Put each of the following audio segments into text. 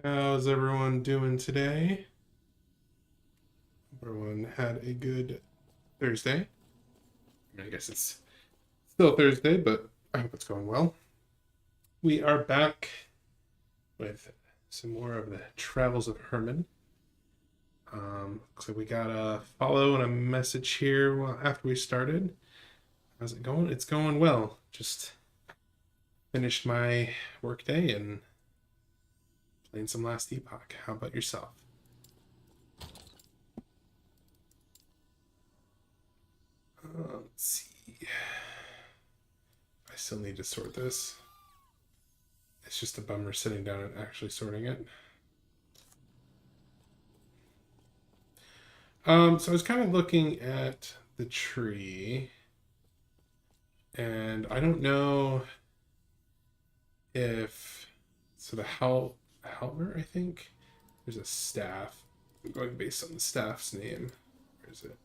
How's everyone doing today? Everyone had a good Thursday. I guess it's still Thursday, but I hope it's going well. We are back with some more of the Travels of Herman. So we got a follow and a message here after we started. How's it going? It's going well. Just finished my workday and playing some Last Epoch. How about yourself? Let's see. I still need to sort this. It's just a bummer sitting down and actually sorting it. So I was kind of looking at the tree, and I don't know if so the Helmer, I think there's a staff. I'm going based on the staff's name. Where is it?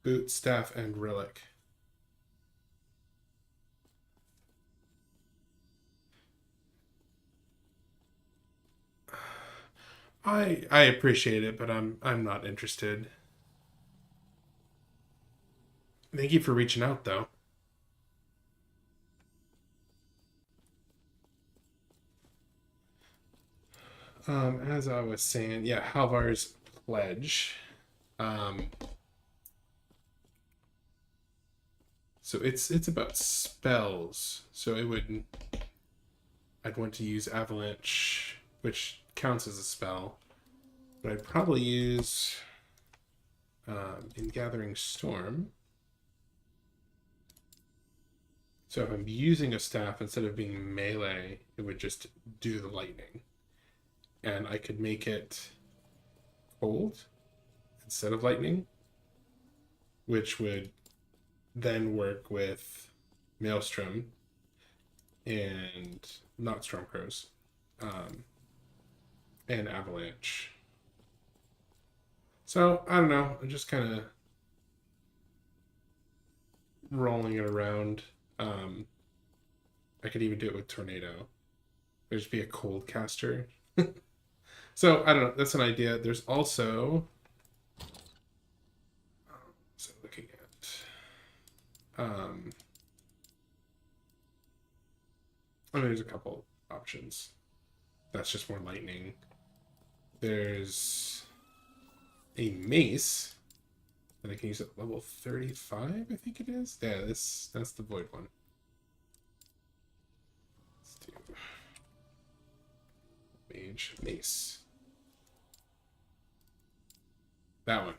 Boot, staff, and relic. I appreciate it, but I'm not interested. Thank you for reaching out, though. As I was saying, yeah, Halvar's pledge. Um, so it's about spells. So I'd want to use Avalanche, which counts as a spell, but I'd probably use in Gathering Storm. So if I'm using a staff instead of being melee, it would just do the lightning, and I could make it cold instead of lightning, which would then work with Maelstrom and not Stormcrows, um, and Avalanche. So I don't know. I'm just kind of rolling it around. Um, I could even do it with Tornado. There'd just be a cold caster. So I don't know. That's an idea. There's also so looking at I mean, there's a couple options. That's just more lightning. There's a mace that I can use at level 35, I think it is. Yeah, that's the void one. Let's do mage mace. That one.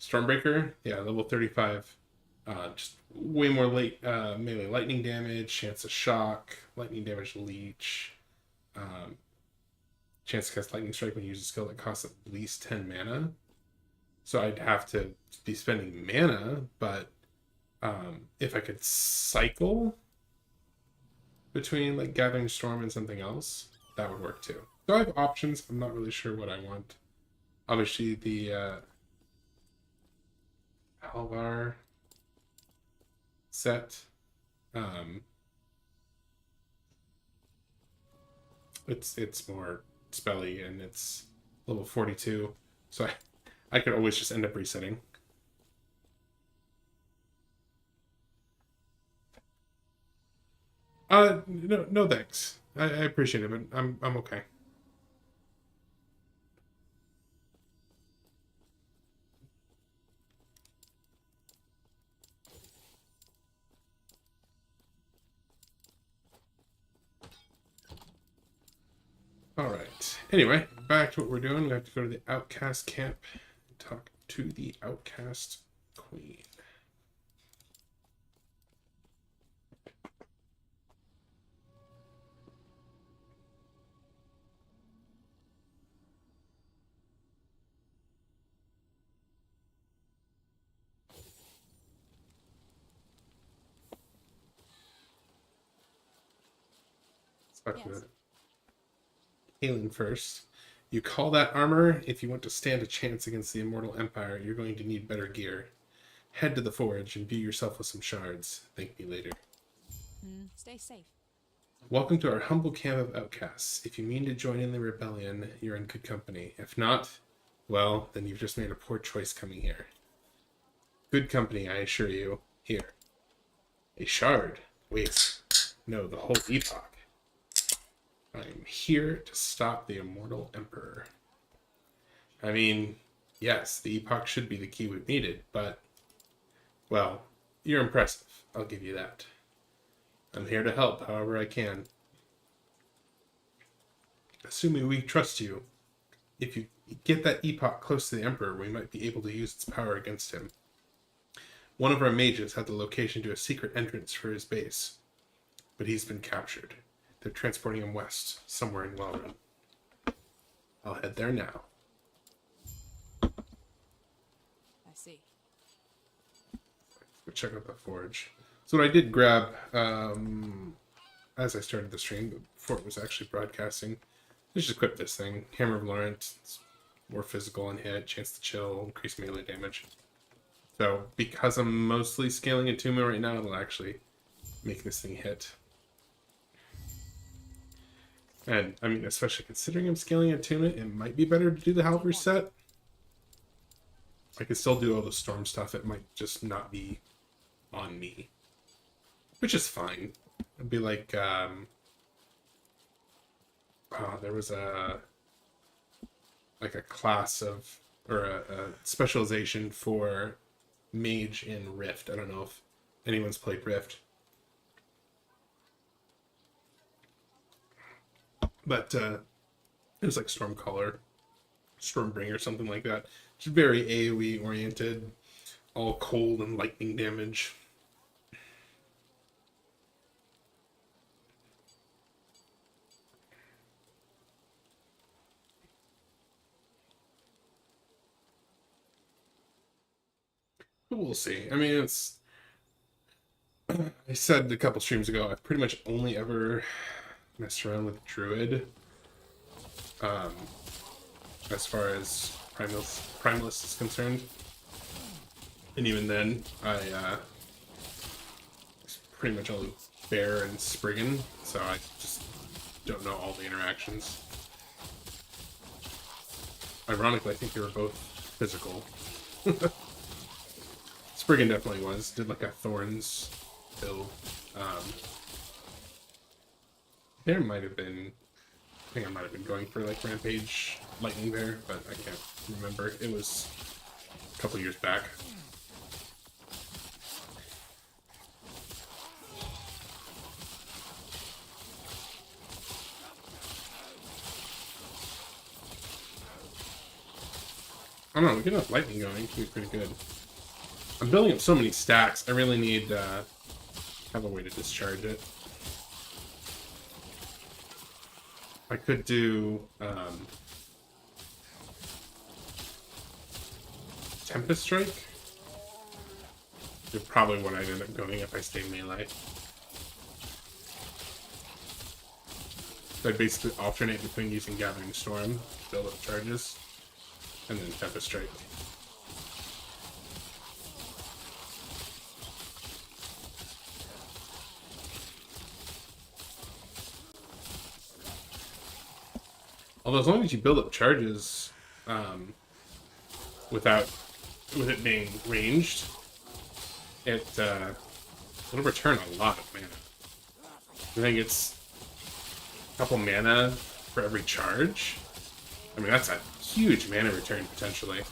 Stormbreaker, yeah, level 35. Just way more melee lightning damage, chance of shock, lightning damage leech, um, chance to cast lightning strike when you use a skill that costs at least 10 mana. So I'd have to be spending mana, but if I could cycle between like Gathering Storm and something else, that would work too. So I have options. I'm not really sure what I want. Obviously, the Halvar set, um, it's more spelly and it's level 42, so I could always just end up resetting. No, no thanks. I appreciate it, but I'm okay. All right. Anyway, back to what we're doing. We have to go to the outcast camp and talk to the outcast queen. Let's talk Yes. to Halen first. You call that armor? If you want to stand a chance against the Immortal Empire, you're going to need better gear. Head to the forge and view yourself with some shards. Thank me later. Stay safe. Welcome to our humble camp of outcasts. If you mean to join in the rebellion, you're in good company. If not, well, then you've just made a poor choice coming here. Good company, I assure you. Here. A shard. Wait. No, the whole epoch. I'm here to stop the immortal emperor. I mean, yes, the epoch should be the key we've needed, but, well, you're impressive. I'll give you that. I'm here to help however I can. Assuming we trust you, if you get that epoch close to the Emperor, we might be able to use its power against him. One of our mages had the location to a secret entrance for his base, but he's been captured. They're transporting him west, somewhere in Wellrun. I'll head there now. I see. Go check out the forge. So what I did grab, as I started the stream, before it was actually broadcasting, just equip this thing. Hammer of Laurent. It's more physical on hit, chance to chill, increase melee damage. So because I'm mostly scaling attunement right now, it'll actually make this thing hit. And I mean, especially considering I'm scaling attunement, it might be better to do the halberd set. I can still do all the storm stuff. It might just not be on me, which is fine. It'd be like, there was a class of, or a specialization for mage in Rift. I don't know if anyone's played Rift, but it was like Stormcaller, Stormbringer, something like that. It's very AoE oriented, all cold and lightning damage. But we'll see. I mean, it's... I said a couple streams ago, I've pretty much only ever messed around with Druid. As far as Primalist is concerned. And even then, it's pretty much only Bear and Spriggan, so I just don't know all the interactions. Ironically, I think they were both physical. Spriggan definitely was. Did like a Thorns build. There might have been... I think I might have been going for like Rampage Lightning Bear, but I can't remember. It was a couple years back. I don't know, we get enough lightning going, it can be pretty good. I'm building up so many stacks, I really need to have a way to discharge it. I could do Tempest Strike. Is probably what I'd end up going if I stay melee. So I'd basically alternate between using Gathering Storm, build up charges, and then Tempest Strike. Although as long as you build up charges with it being ranged, it'll return a lot of mana. I think it's a couple mana for every charge. I mean, that's a huge mana return potentially.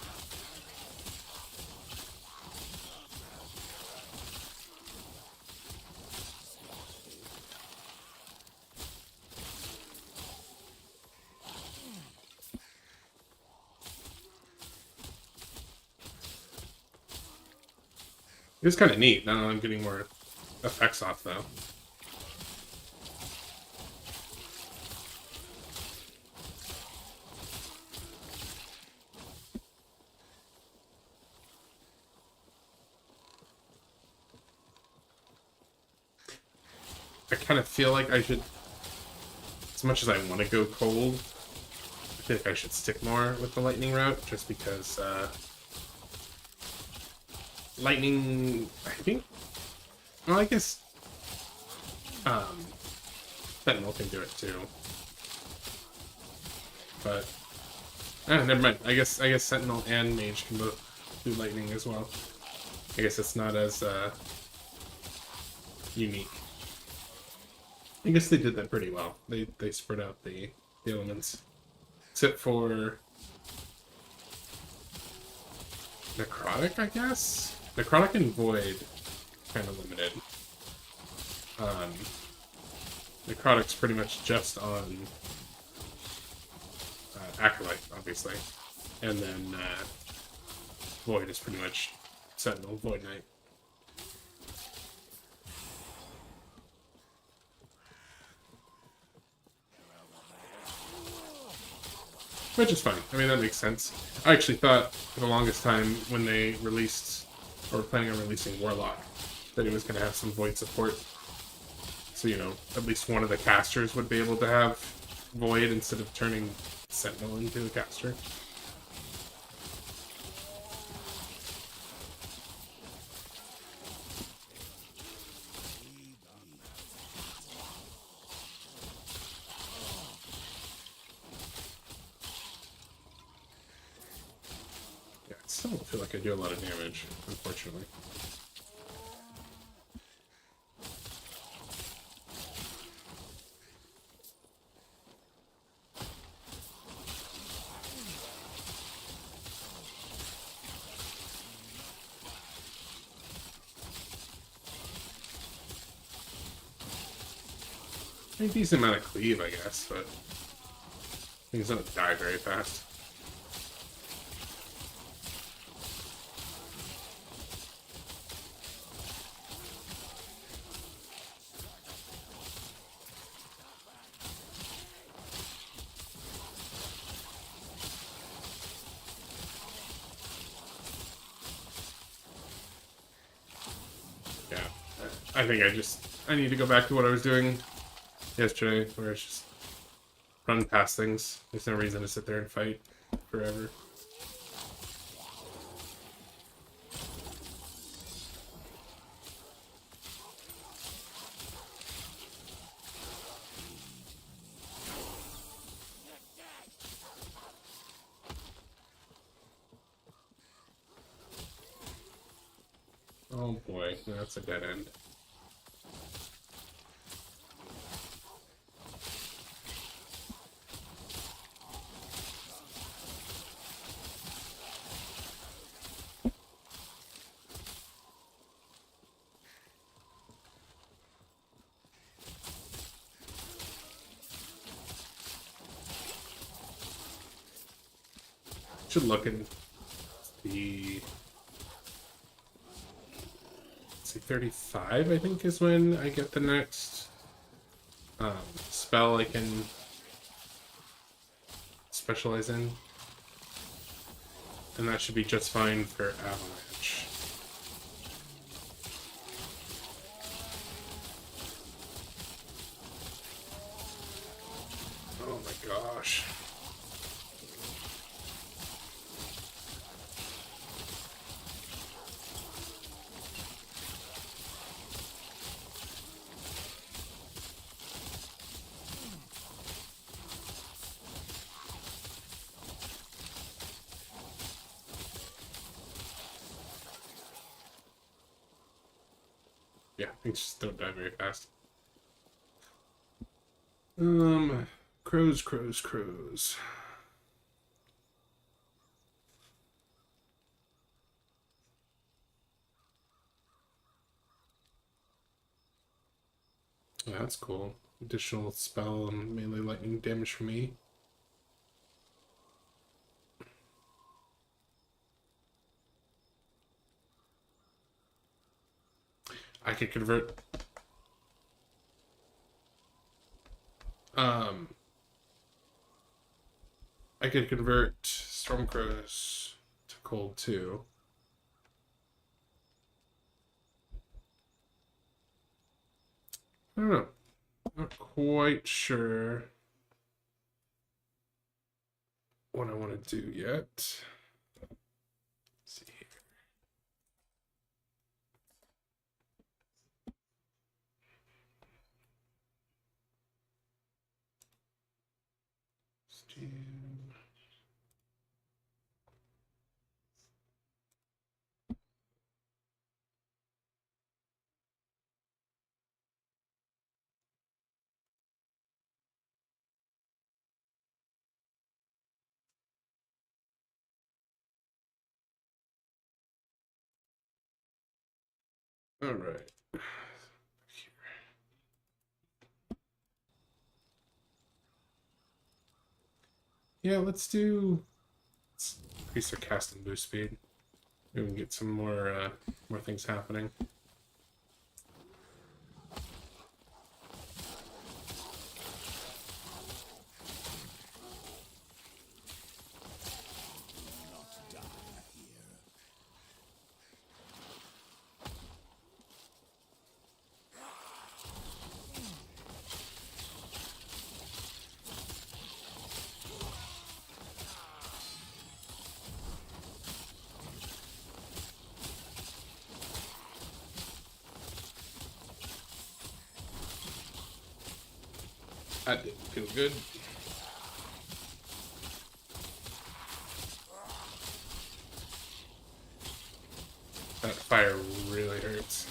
It's kind of neat. Now I'm getting more effects off, though. I kind of feel like I should, as much as I want to go cold, I feel like I should stick more with the lightning route, just because lightning, I think, well, I guess, Sentinel can do it too. But never mind. I guess Sentinel and Mage can both do lightning as well. I guess it's not as unique. I guess they did that pretty well. They spread out the elements, except for Necrotic, I guess. Necrotic and Void kind of limited. Necrotic's pretty much just on Acolyte, obviously, and then Void is pretty much Sentinel, Void Knight. Which is fine. I mean, that makes sense. I actually thought for the longest time when they released, or were planning on releasing Warlock, that it was going to have some Void support. So, you know, at least one of the casters would be able to have Void instead of turning Sentinel into a caster. Yeah, I still don't feel like I do a lot of damage, unfortunately. A decent amount of cleave, I guess, but things don't die very fast. Yeah, I think I need to go back to what I was doing yesterday, where it's just run past things. There's no reason to sit there and fight forever. Oh boy, that's a dead end. Should look in the... Let's see, 35, I think, is when I get the next spell I can specialize in. And that should be just fine for Avalanche. Oh my gosh. Yeah, things just don't die very fast. Crows. Yeah, that's cool. Additional spell and melee lightning damage for me. I could convert um I could convert Stormcrows to cold too. I don't know. Not quite sure what I want to do yet. Let's see here. All right. Yeah, let's increase our cast and boost speed. We can get some more things happening. That didn't feel good. That fire really hurts.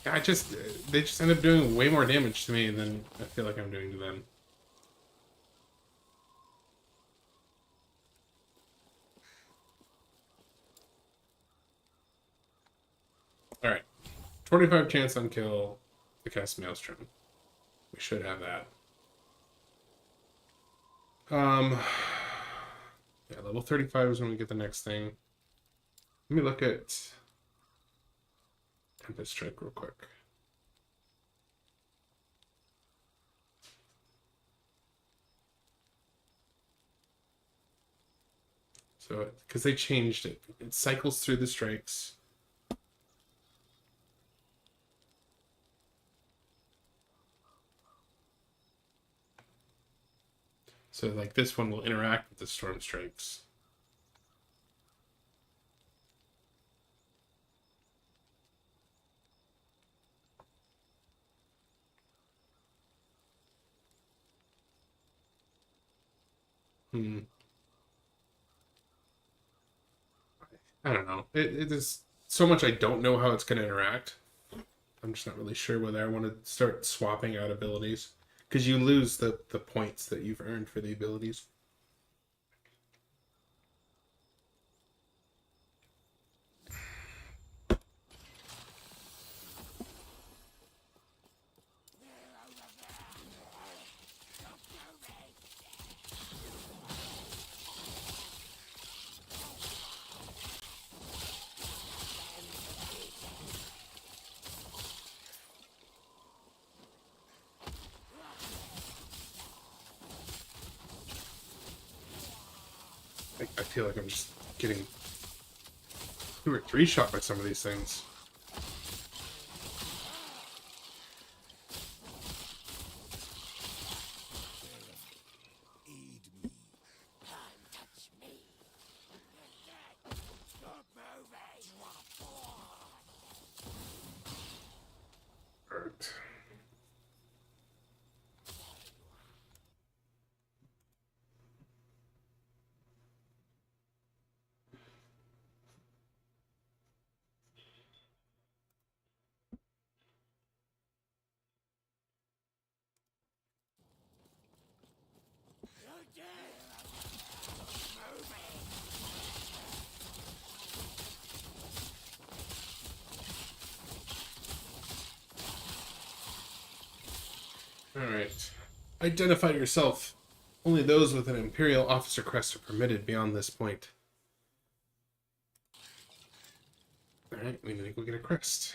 They just end up doing way more damage to me than I feel like I'm doing to them. All right, 25 chance on kill to cast Maelstrom. We should have that. Yeah, level 35 is when we get the next thing. Let me look at Tempest Strike real quick. So, because they changed it, it cycles through the strikes. So, like this one will interact with the storm strikes. Hmm. I don't know. It is so much I don't know how it's going to interact. I'm just not really sure whether I want to start swapping out abilities because you lose the points that you've earned for the abilities. I feel like I'm just getting 2 or 3 shot by some of these things. Right. All right. Identify yourself. Only those with an Imperial officer crest are permitted beyond this point. All right, we need to go get a crest.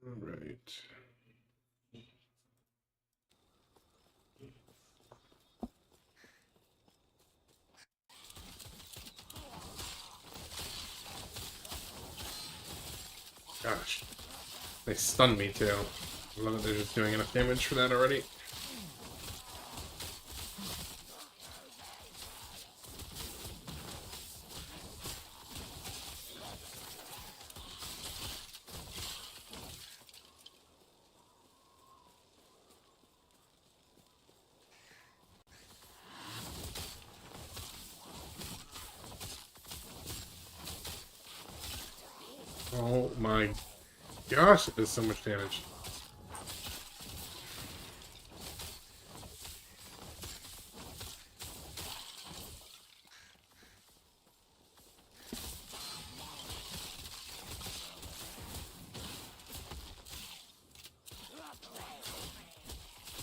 All right. Gosh. They stunned me too. I love that they're just doing enough damage for that already. Oh my gosh, it does so much damage.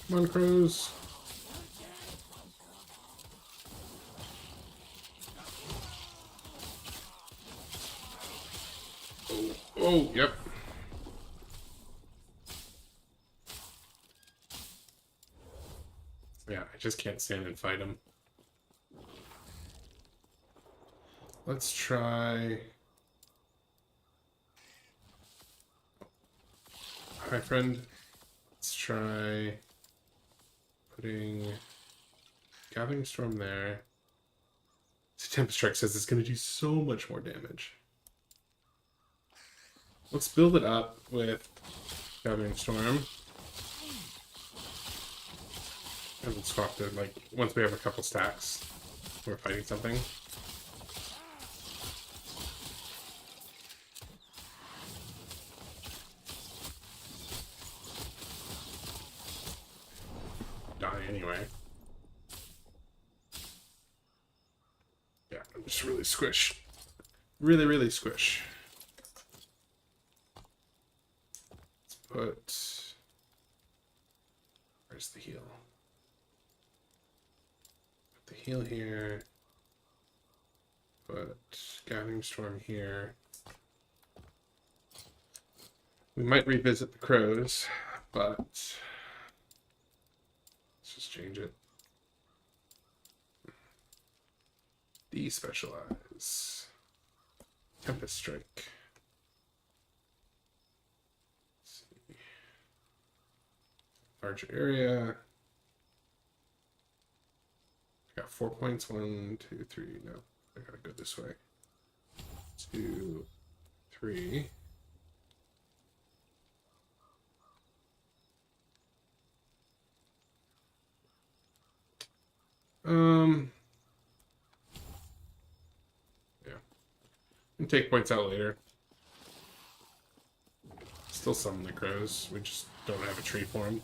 Come on, crows. Oh, oh, yep. Yeah, I just can't stand and fight him. Let's try... Hi, friend. Let's try putting Gathering Storm there. Tempest Strike says it's going to do so much more damage. Let's build it up with Gathering Storm. And let's swap to, like, once we have a couple stacks, we're fighting something. Die anyway. Yeah, I'm just really squish. Really, really squish. Let's put... Where's the heal? Put the heal here. Put Gathering Storm here. We might revisit the crows, but... Let's just change it. Despecialize. Tempest Strike. Let's see. Large area. I got 4 points. 1, 2, 3. No, I gotta go this way. 2, 3. Yeah. And take points out later. Still summon the crows. We just don't have a tree for them.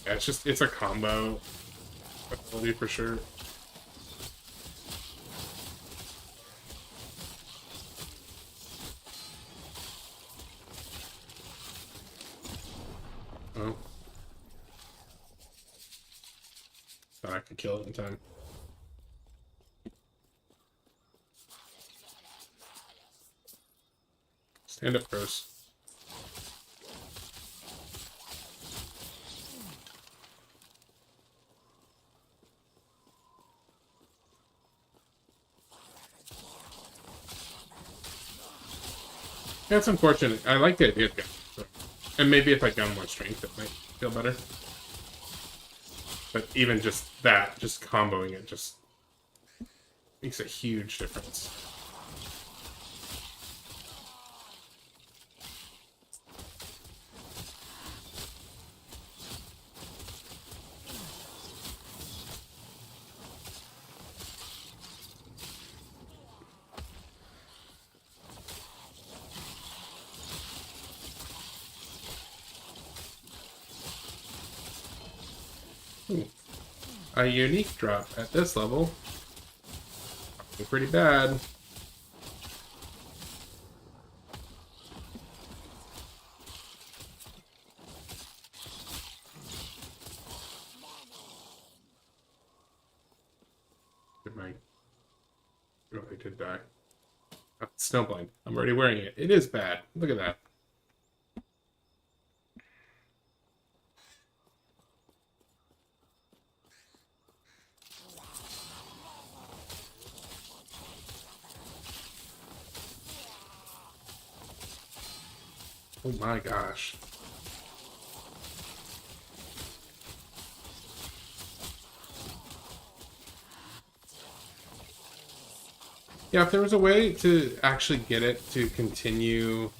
Yeah, it's a combo ability for sure. Oh. Thought I could kill it in time. Stand up, crows. Yeah, it's unfortunate. I like the idea of gun. So. And maybe if I got more strength, it might feel better. But even just that, just comboing it, just makes a huge difference. Ooh. A unique drop at this level. Probably pretty bad. Did my... Oh, they did die. Oh, Snowblind. I'm already wearing it. I'm already wearing it. It is bad. Look at that. Oh my gosh. Yeah, if there was a way to actually get it to continue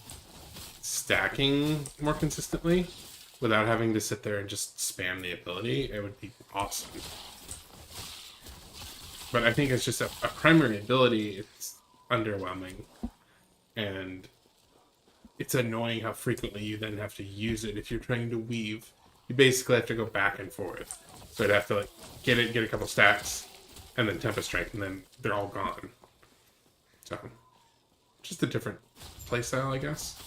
stacking more consistently without having to sit there and just spam the ability, it would be awesome. But I think it's just a primary ability. It's underwhelming, and it's annoying how frequently you then have to use it if you're trying to weave. You basically have to go back and forth. So I'd have to like get a couple stacks, and then Tempest Strike, and then they're all gone. So just a different playstyle, I guess.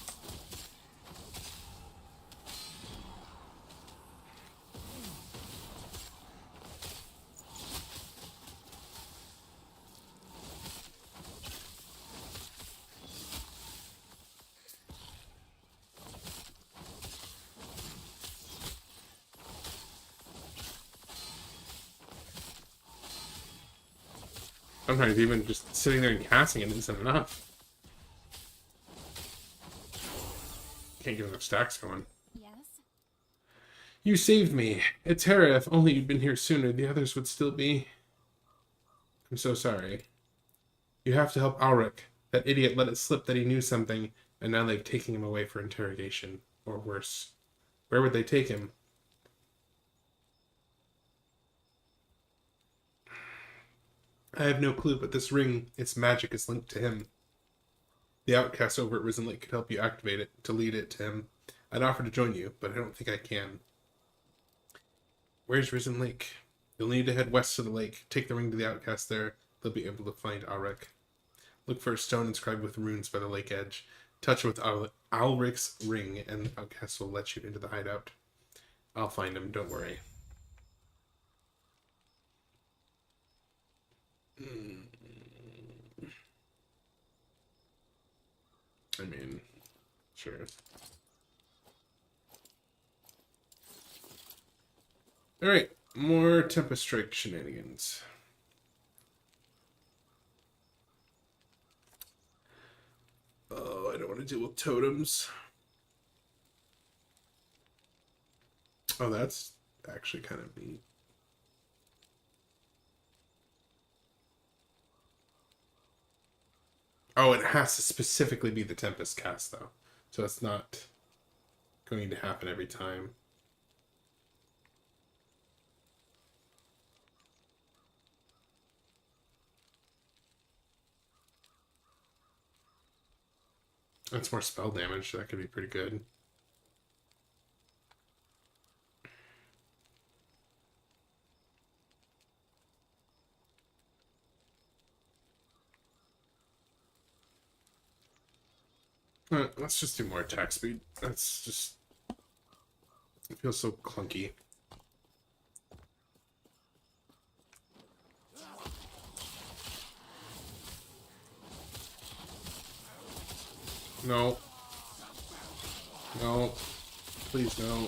Sometimes even just sitting there and casting it isn't enough. Can't get enough stacks going. Yes? You saved me. It's Hera. If only you'd been here sooner, the others would still be. I'm so sorry. You have to help Alric. That idiot let it slip that he knew something, and now they've taken him away for interrogation. Or worse. Where would they take him? I have no clue, but this ring, its magic is linked to him. The outcast over at Risen Lake could help you activate it, to lead it to him. I'd offer to join you, but I don't think I can. Where's Risen Lake? You'll need to head west to the lake. Take the ring to the outcast there. They'll be able to find Alric. Look for a stone inscribed with runes by the lake edge. Touch it with Alric's ring, and the outcast will let you into the hideout. I'll find him, don't worry. I mean, sure. Alright, more Tempest Strike shenanigans. Oh, I don't want to deal with totems. Oh, that's actually kind of neat. Oh, it has to specifically be the Tempest cast, though. So it's not going to happen every time. That's more spell damage. That could be pretty good. Alright, let's just do more attack speed. That's just... It feels so clunky. No. No. Please no.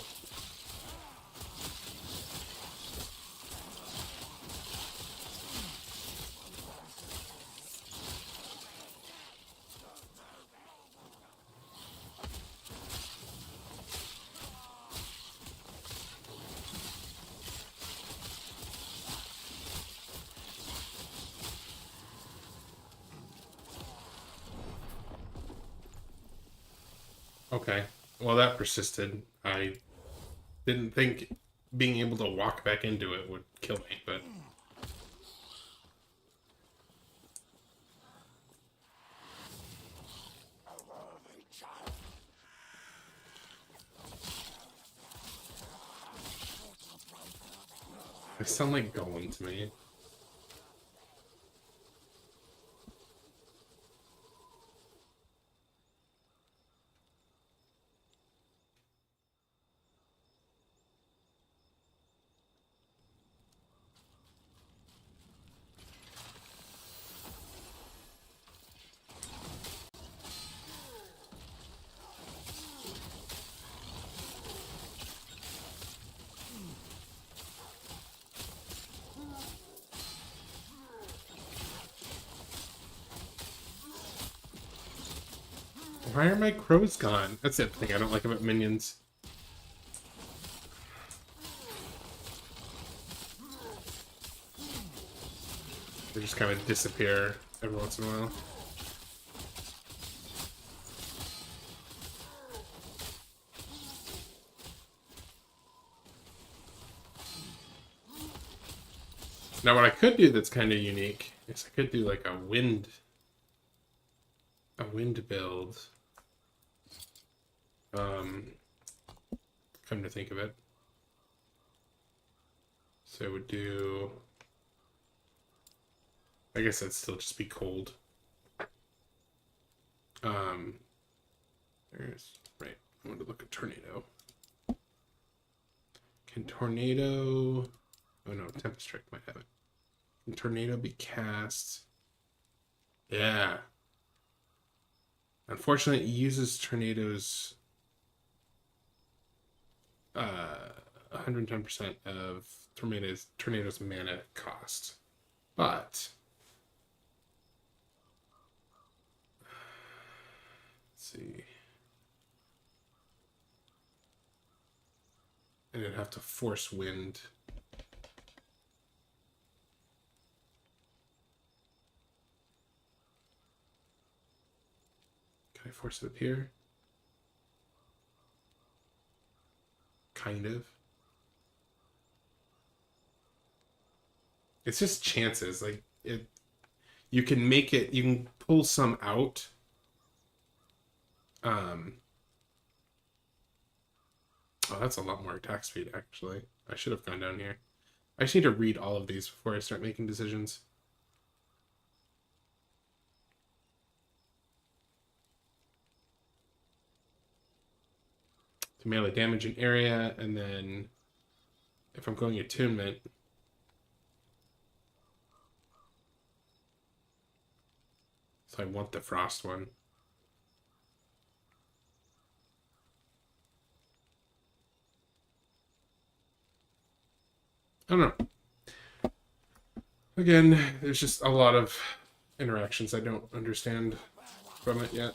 Okay. Well, that persisted. I didn't think being able to walk back into it would kill me, but... They sound like Golem to me. Why are my crows gone? That's the thing I don't like about minions. They just kind of disappear every once in a while. Now what I could do that's kind of unique is I could do like a wind build. Come to think of it. So it would do, I guess that'd still just be cold. There's, right, I want to look at tornado. Can tornado, oh no, Tempest Strike might have it. Can tornado be cast? Yeah. Unfortunately, it uses tornadoes 110% of tornado's mana cost. But let's see. And it'd have to force wind. Can I force it up here? Kind of. It's just chances. Like it, you can make it. You can pull some out. Oh, that's a lot more attack speed. Actually, I should have gone down here. I just need to read all of these before I start making decisions. To melee damage an area, and then if I'm going attunement, so I want the frost one. I don't know. Again, there's just a lot of interactions I don't understand from it yet.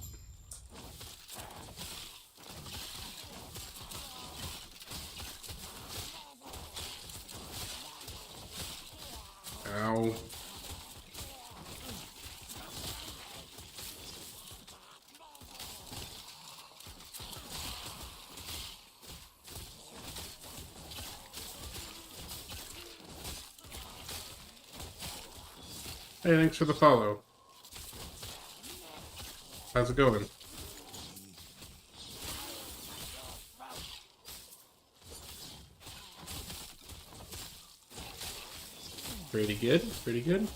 Ow. Hey, thanks for the follow. How's it going? Pretty good, pretty good.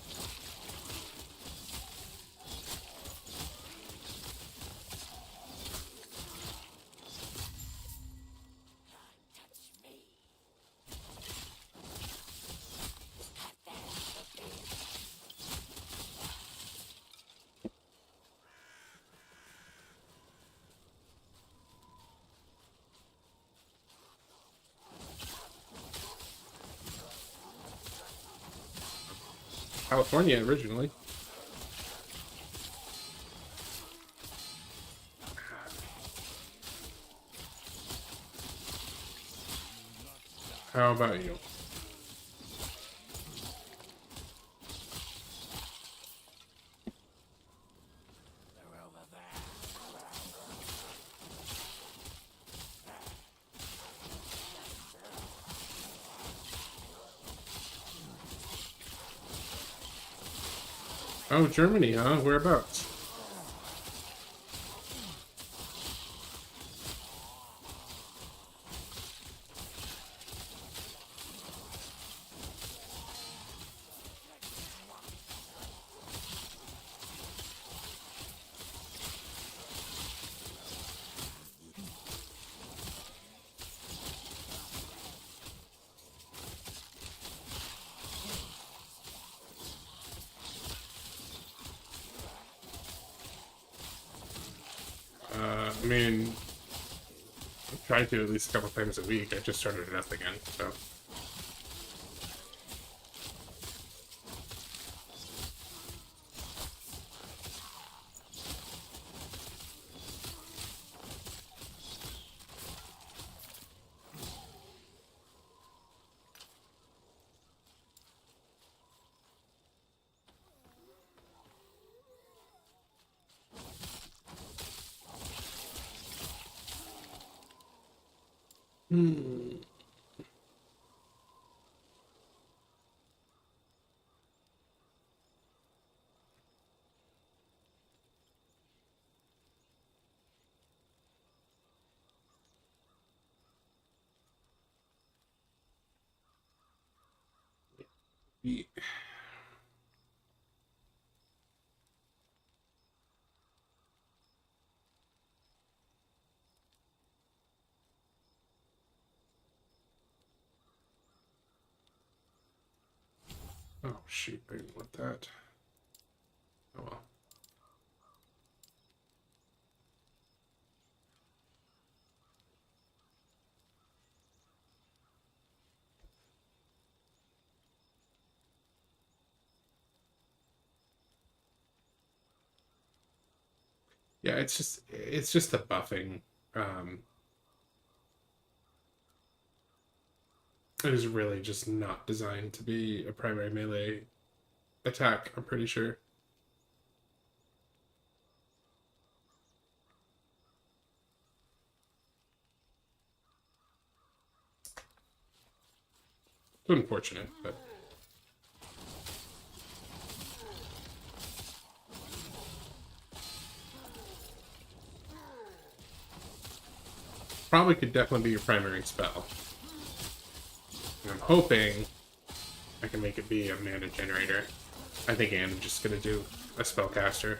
California originally. How about you? Oh, Germany, huh? Whereabouts? I mean, I try to at least a couple times a week. I just started it up again, so. Hmm. Ye- Oh shoot! I didn't want that. Oh well. Yeah, it's just the buffing. Um, it is really just not designed to be a primary melee attack. I'm pretty sure. It's unfortunate, but probably could definitely be your primary spell. And I'm hoping I can make it be a mana generator. I think I'm just gonna do a spellcaster.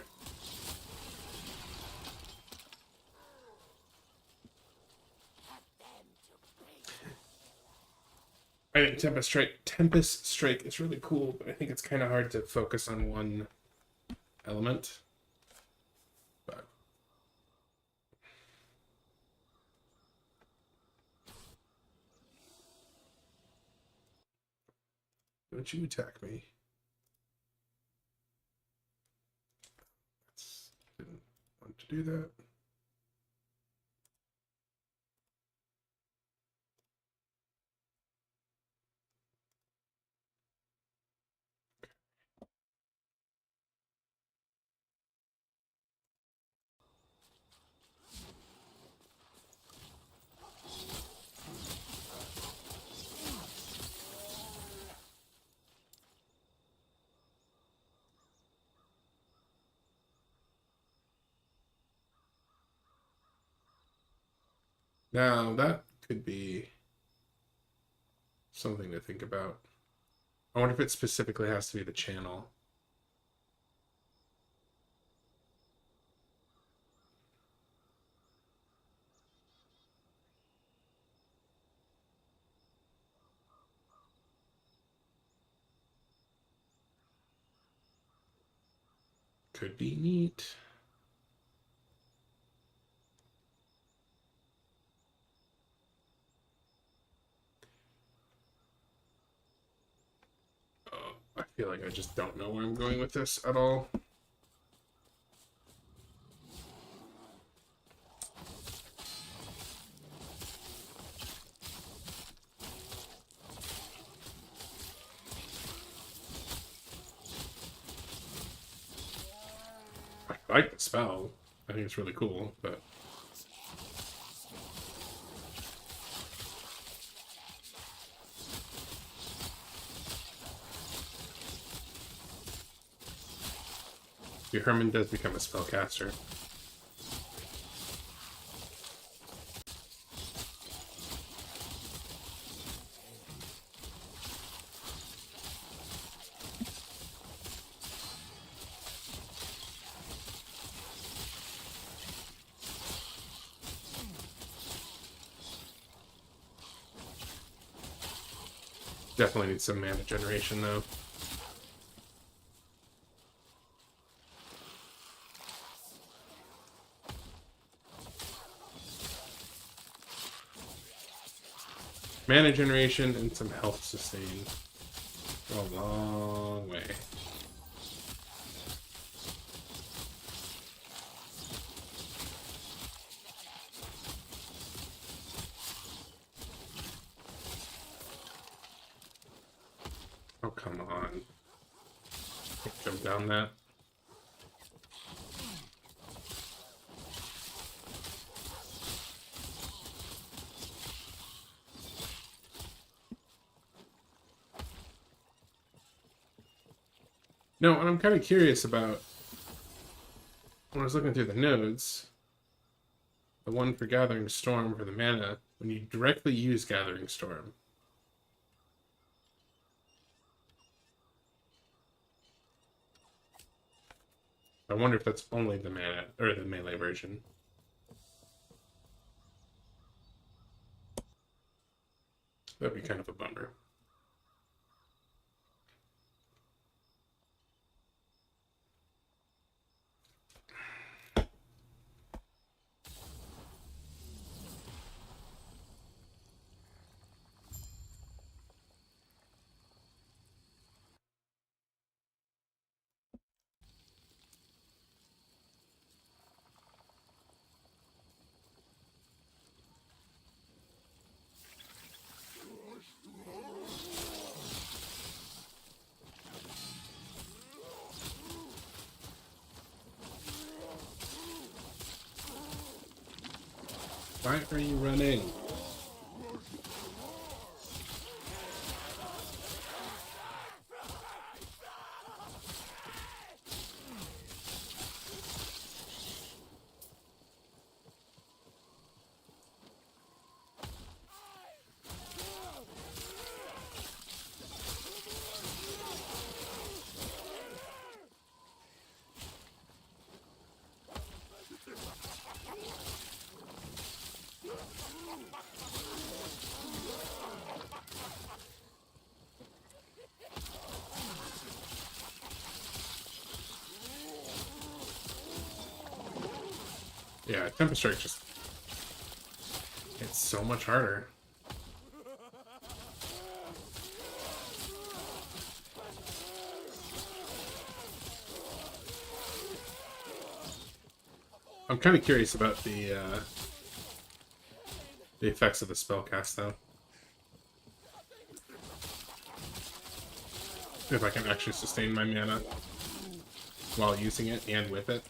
I think Tempest Strike is really cool, but I think it's kind of hard to focus on one element. But don't you attack me? Didn't want to do that. Now that could be something to think about. I wonder if it specifically has to be the channel. Could be neat. Oh, I feel like I just don't know where I'm going with this at all. I like the spell. I think it's really cool, but your Herman does become a spellcaster. Definitely needs some mana generation though. Mana generation and some health sustain go a long way. Oh, come on. Can't jump down that. No, and I'm kind of curious about when I was looking through the nodes, the one for Gathering Storm for the mana, when you directly use Gathering Storm. I wonder if that's only the mana or the melee version. That'd be kind of a bummer. Why are you running? Yeah, Tempest Strike just... It's so much harder. I'm kind of curious about the effects of the spellcast, though. If I can actually sustain my mana while using it and with it.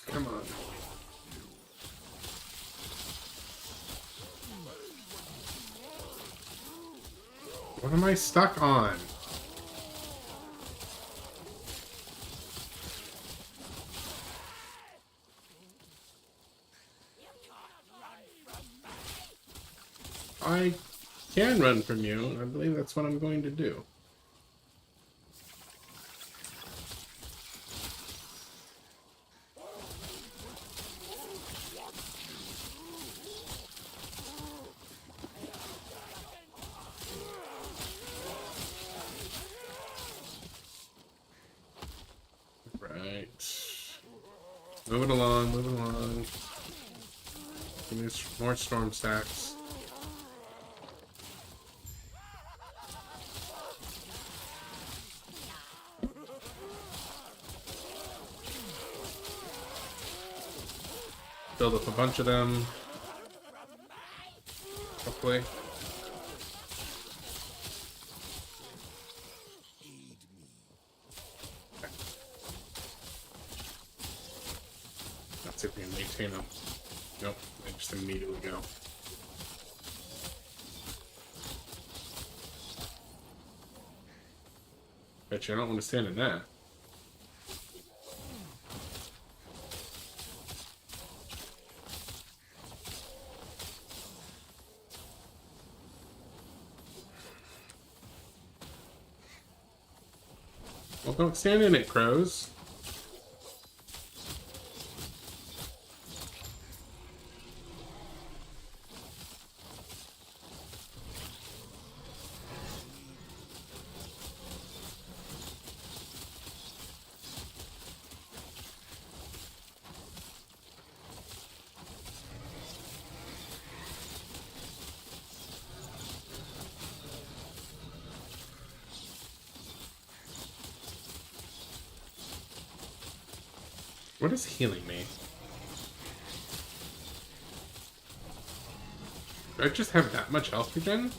Come on. What am I stuck on? I can run from you. I believe that's what I'm going to do. Moving along, moving along. Give me more storm stacks. Build up a bunch of them. Hopefully. Let's see if we can maintain them. Nope, they just immediately go. Bet you I don't want to stand in that. Well, don't stand in it, crows. What is healing me? Do I just have that much health regen?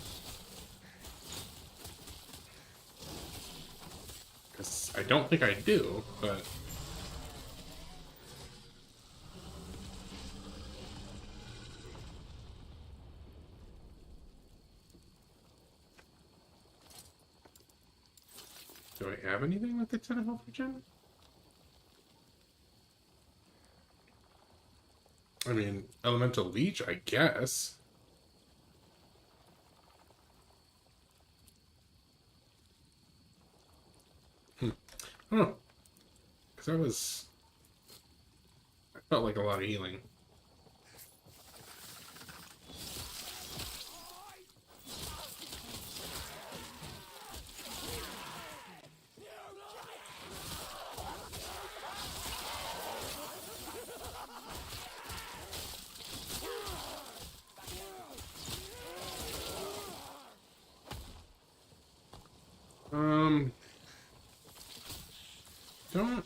Because I don't think I do, but... Do I have anything with a ton of health regen? I mean, Elemental Leech, I guess. I don't know. Because I felt like a lot of healing. Don't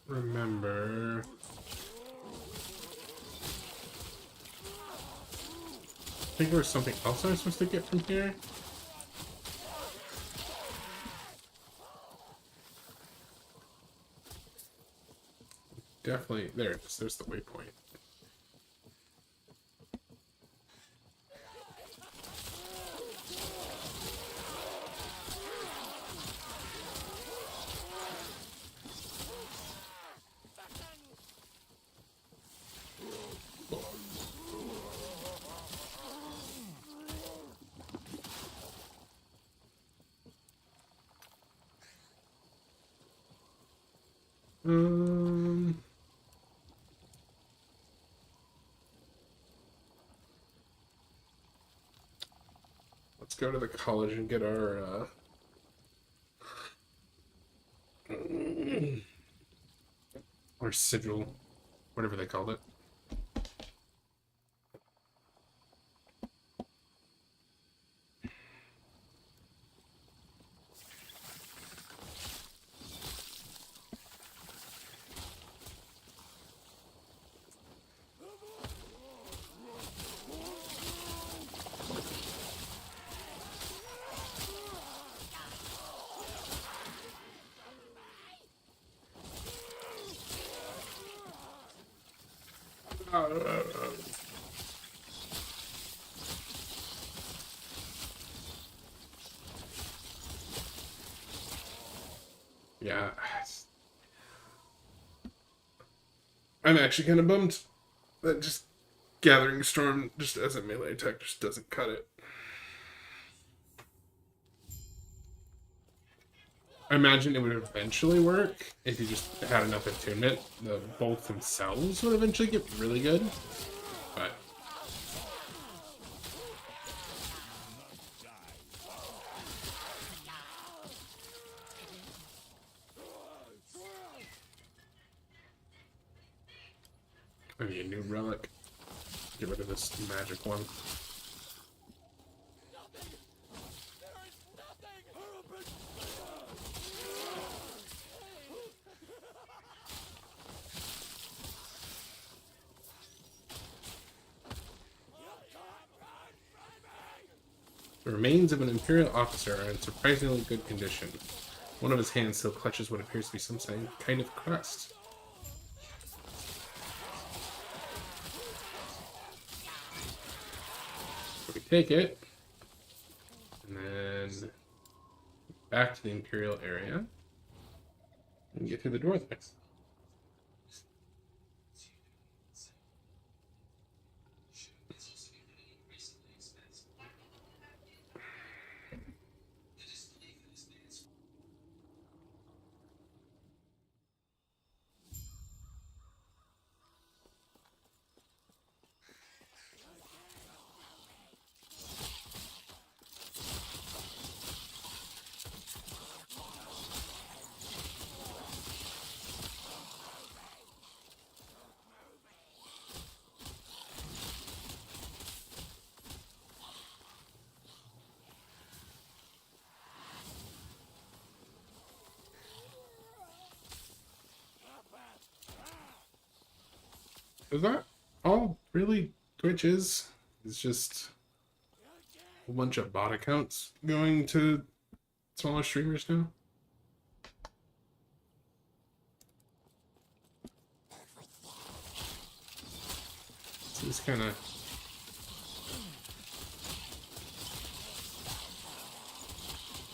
remember. I think there was something else I was supposed to get from here. Definitely, there it is. There's the waypoint. Let's go to the college and get our sigil, whatever they called it. Yeah. I'm actually kind of bummed that just Gathering Storm just as a melee attack just doesn't cut it. I imagine it would eventually work if you just had enough attunement. The bolts themselves would eventually get really good, but maybe a new relic. Get rid of this magic one. The remains of an Imperial officer are in surprisingly good condition. One of his hands still clutches what appears to be some kind of crest. So we take it, and then back to the Imperial area, and get through the door there. Is that all really Twitch is? It's just a bunch of bot accounts going to smaller streamers now? So it's kind of...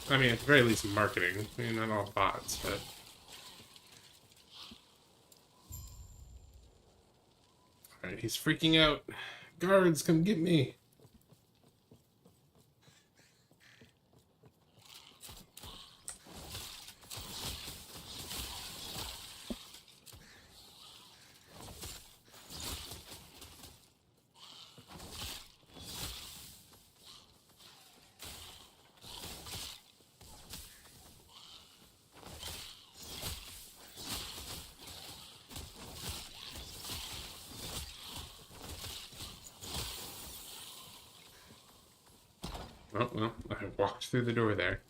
I mean, at the very least, marketing. I mean, not all bots, but... Alright, he's freaking out. Guards, come get me. Oh, well, I walked through the door there.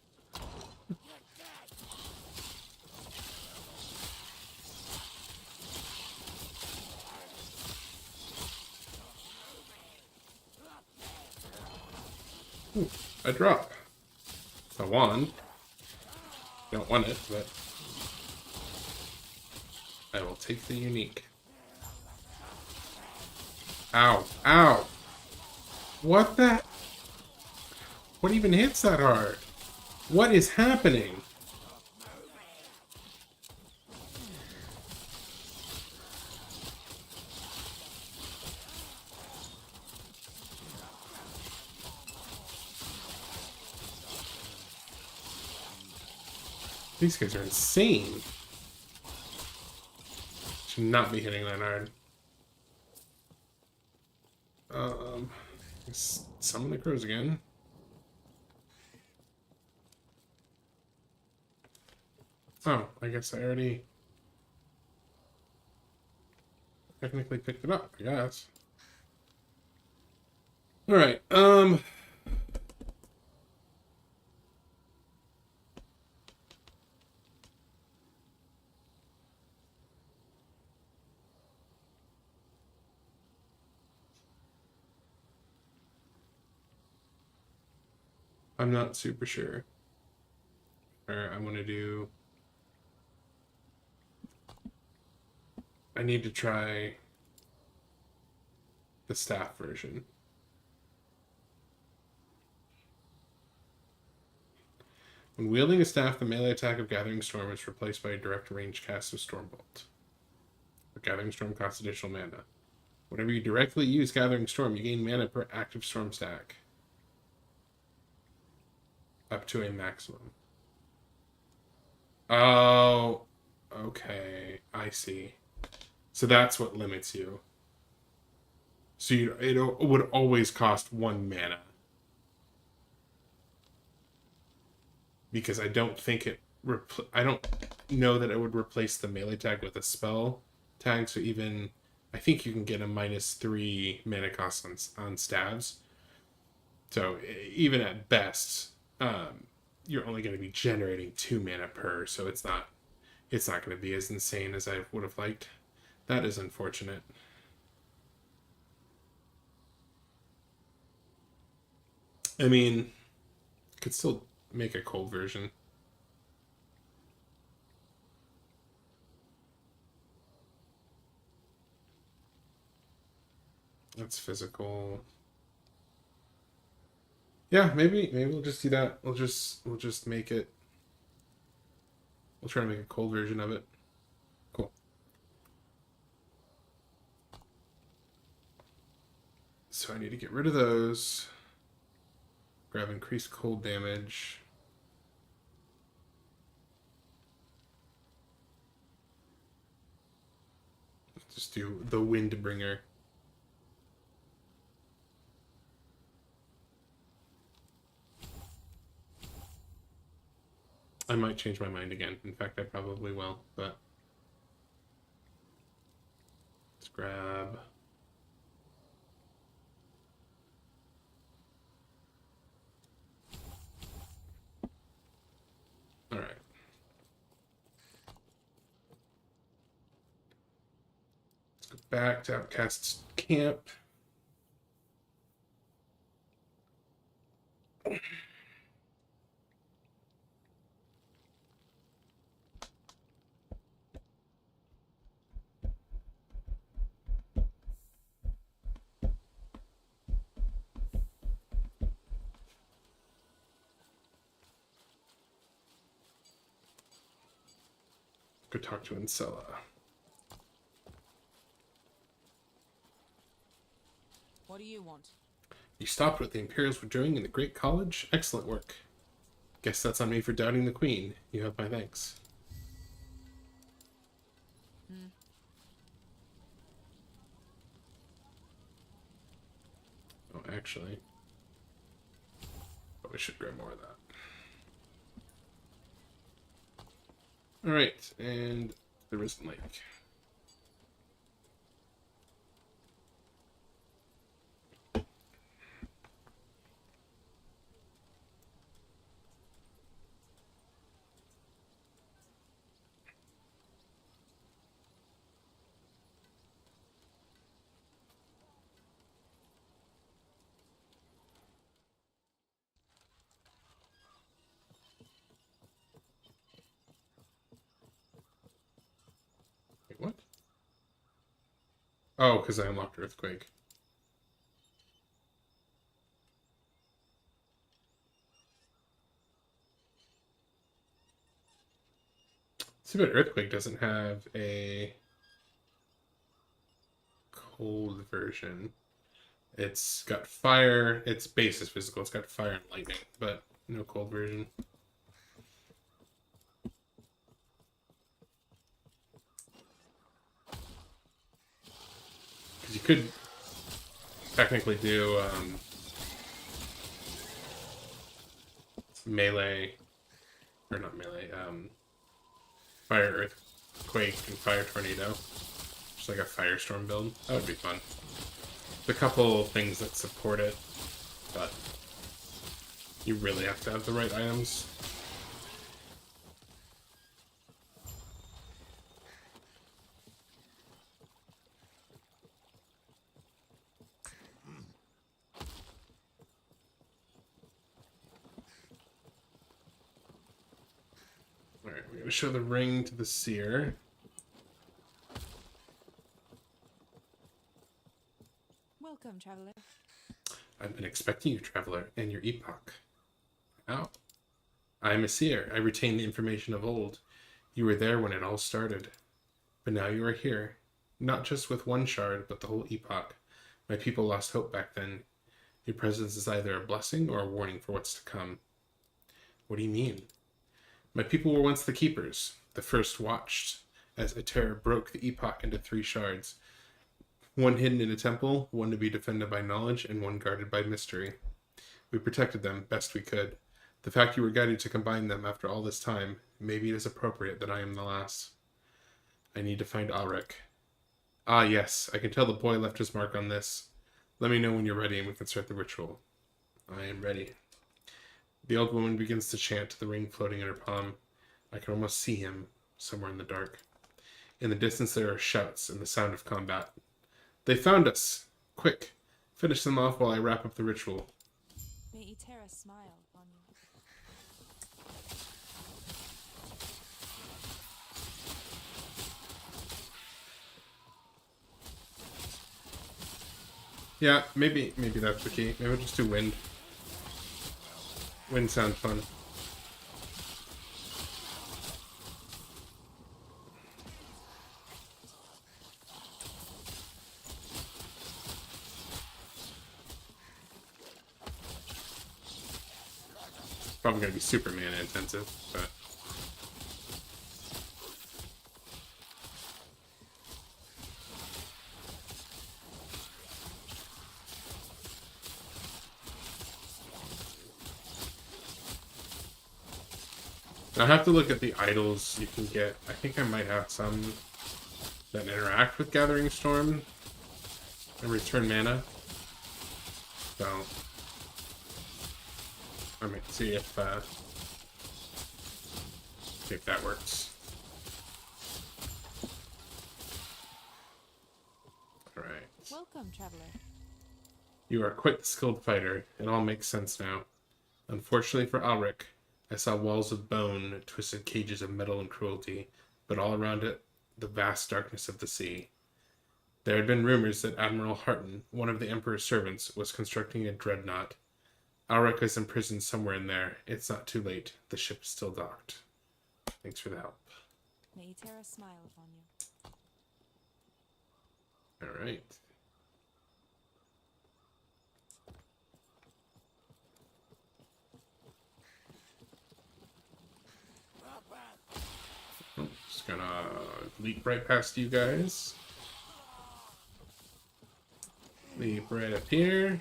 Ooh, a drop. It's a wand. Don't want it, but I will take the unique. Ow. Ow! What the... What even hits that hard? What is happening? These guys are insane. Should not be hitting that hard. Summon the crows again. Oh, I guess I already technically picked it up, I guess. Alright, I'm not super sure. Or I want to do... I need to try the staff version. When wielding a staff, the melee attack of Gathering Storm is replaced by a direct range cast of Stormbolt. The Gathering Storm costs additional mana. Whenever you directly use Gathering Storm, you gain mana per active storm stack. Up to a maximum. Oh, okay. I see. So that's what limits you. So it would always cost 1 mana. Because I don't think it... I don't know that it would replace the melee tag with a spell tag. So even... I think you can get a -3 mana cost on stabs. So even at best, you're only going to be generating 2 mana per. So it's not going to be as insane as I would have liked. That is unfortunate. I mean, could still make a cold version. That's physical. Yeah, maybe we'll just do that. We'll just make it. We'll try to make a cold version of it. Cool. So I need to get rid of those. Grab increased cold damage. Just do the Windbringer. I might change my mind again. In fact, I probably will, but let's grab... All right. Go back to Outcast's camp. Go talk to Ancella. What do you want? You stopped what the Imperials were doing in the Great College? Excellent work. Guess that's on me for doubting the Queen. You have my thanks. Oh, actually. But we should grab more of that. Alright, and the Risen Lake. Wait, what? Oh, because I unlocked Earthquake. See, but Earthquake doesn't have a cold version. It's got fire. Its base is physical. It's got fire and lightning, but no cold version. Because you could technically do melee, or not melee, fire earthquake and fire tornado. Just like a firestorm build. That would be fun. There's a couple things that support it, but you really have to have the right items. Alright, we're gonna show the ring to the seer. Welcome, traveler. I've been expecting you, traveler, and your epoch. Oh. I am a seer. I retain the information of old. You were there when it all started. But now you are here. Not just with one shard, but the whole epoch. My people lost hope back then. Your presence is either a blessing or a warning for what's to come. What do you mean? My people were once the keepers. The first watched as a terror broke the epoch into 3 shards. One hidden in a temple, one to be defended by knowledge, and one guarded by mystery. We protected them best we could. The fact you were guided to combine them after all this time, maybe it is appropriate that I am the last. I need to find Alric. Ah, yes, I can tell the boy left his mark on this. Let me know when you're ready and we can start the ritual. I am ready. The old woman begins to chant, the ring floating in her palm. I can almost see him, somewhere in the dark. In the distance there are shouts and the sound of combat. They found us! Quick, finish them off while I wrap up the ritual. May Etera smile on you. Yeah, maybe that's the key. Maybe we'll just do wind. Wind sounds fun. Probably gonna be super mana intensive, but I have to look at the idols you can get. I think I might have some that interact with Gathering Storm and return mana. So I might see if that works. Welcome, traveler. You are quite the skilled fighter. It all makes sense now. Unfortunately for Alric, I saw walls of bone, twisted cages of metal and cruelty, but all around it, the vast darkness of the sea. There had been rumors that Admiral Harton, one of the Emperor's servants, was constructing a dreadnought. Alric is imprisoned somewhere in there. It's not too late. The ship is still docked. Thanks for the help. May Terra smile upon you. All right. Just gonna leap right past you guys. Leap right up here.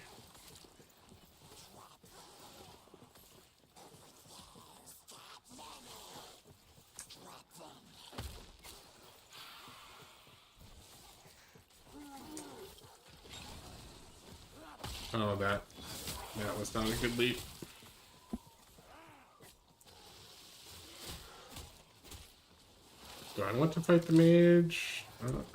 Oh, that was not a good leap. Do I want to fight the mage? Not really.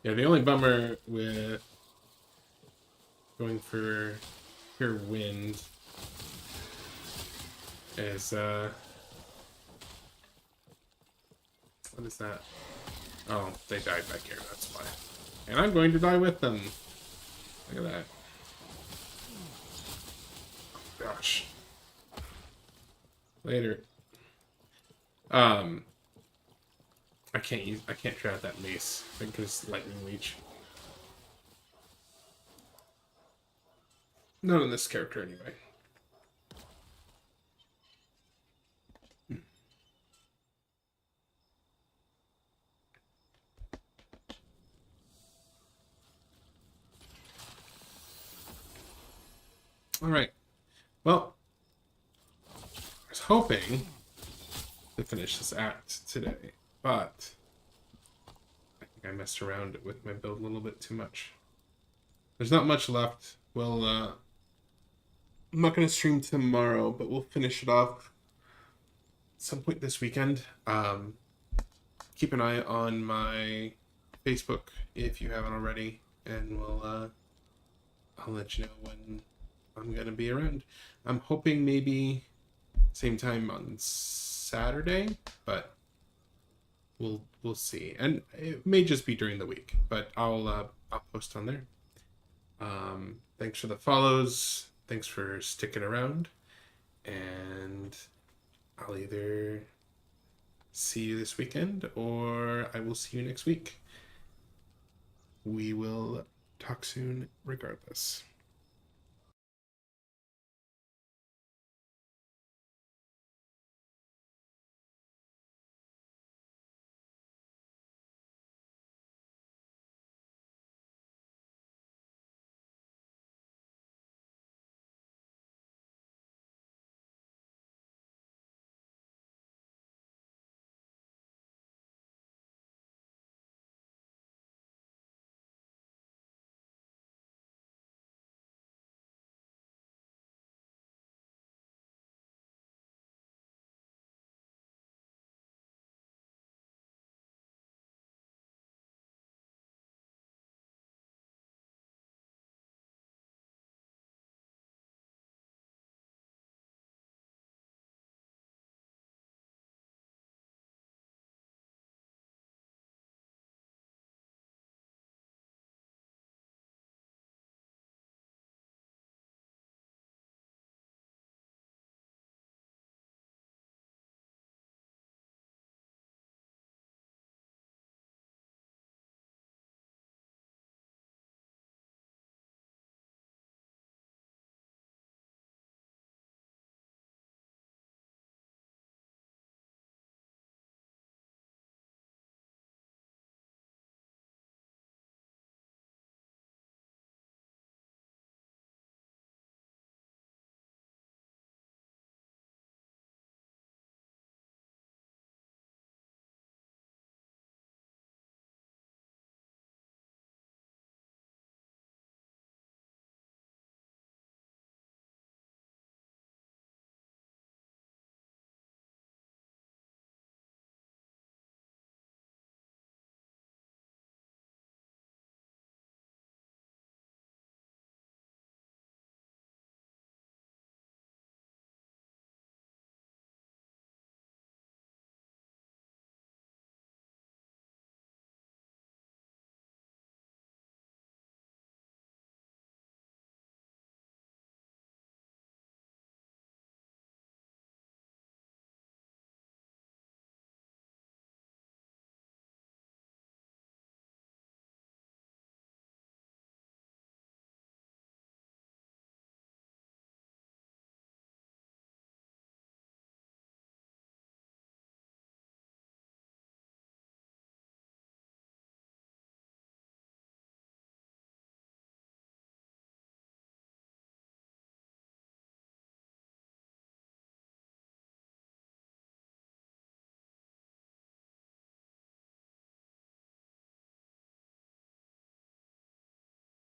Yeah, the only bummer with going for pure wind is what is that? Oh, they died back here, that's why. And I'm going to die with them. Look at that. Gosh. Later. I can't try out that mace. I think it's lightning leech. Not on this character anyway. All right. Well, I was hoping to finish this act today, but I think I messed around with my build a little bit too much. There's not much left. We'll I'm not going to stream tomorrow, but we'll finish it off some point this weekend. Keep an eye on my Facebook if you haven't already, and I'll let you know when I'm gonna be around. I'm hoping maybe same time on Saturday, but we'll see. And it may just be during the week, but I'll post on there. Thanks for the follows. Thanks for sticking around, and I'll either see you this weekend or I will see you next week. We will talk soon regardless.